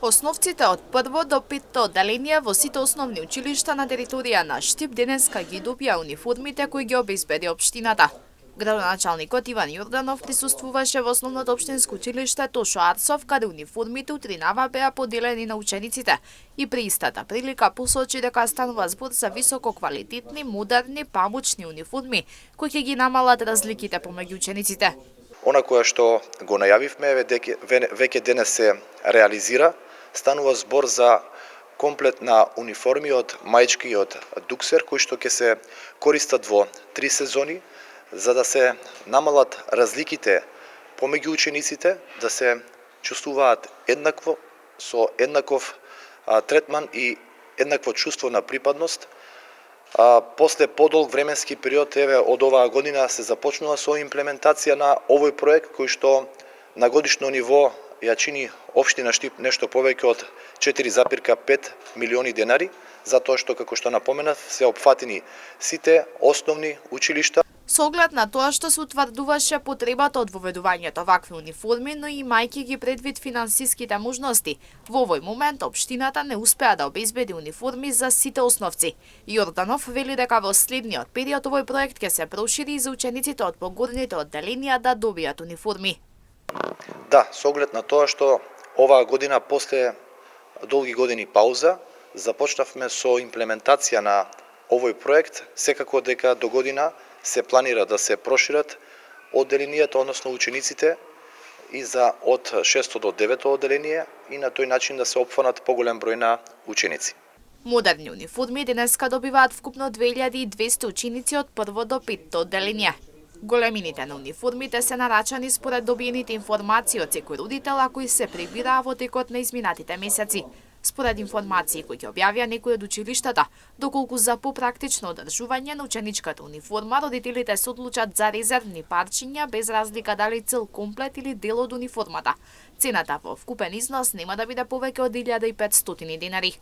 Основците од прво до петто одделение во сите основни училишта на територија на Штип денеска ги добија униформите кои ги обезбеди општината. Градоначалникот Иван Јорданов присуствуваше во основното општинско училиште Тошо Арцов, каде униформите утринава беа поделени на учениците и при истата прилика посочи дека станува збор за високо квалитетни, модерни, памучни униформи кои ќе ги намалат разликите помеѓу учениците. Она кое што го најавивме веќе денес се реализира. Станува збор за комплет на униформи од маички и од дуксер кои што ќе се користат во 3 сезони за да се намалат разликите помеѓу учениците, да се чувствуваат еднакво со еднаков третман и еднакво чувство на припадност. После подолг временски период, од оваа година се започнува со имплементација на овој проект кој што на годишно ниво ја чини општина Штип нешто повеќе од 4,5 милиони денари, затоа што, како што напоменав, се опфатени сите основни училишта. Со оглед на тоа што се утврдуваше потребата од воведувањето вакви униформи, но и мајки ги предвид финансиските можности, во овој момент општината не успеа да обезбеди униформи за сите основци. Јорданов вели дека во следниот период овој проект ќе се прошири и за учениците од погорните одделенија да добијат униформи. Да, со оглед на тоа што оваа година после долги години пауза започнавме со имплементација на овој проект, секако дека до година се планира да се прошират одделенијата, односно учениците и за од 6 до 9 одделение и на тој начин да се опфанат поголем број на ученици. Модерни униформи денеска добиваат вкупно 2200 ученици од прво до петто одделение. Големините на униформите се нарачани според добиените информации од секој родител, а кои се прибираа во текот на изминатите месеци. Според информации кои ќе објавија некои од училиштата, доколку за попрактично одржување на ученичката униформа, родителите се одлучат за резервни парчиња без разлика дали цел комплет или дел од униформата. Цената во вкупен износ нема да биде повеќе од 1500 денари.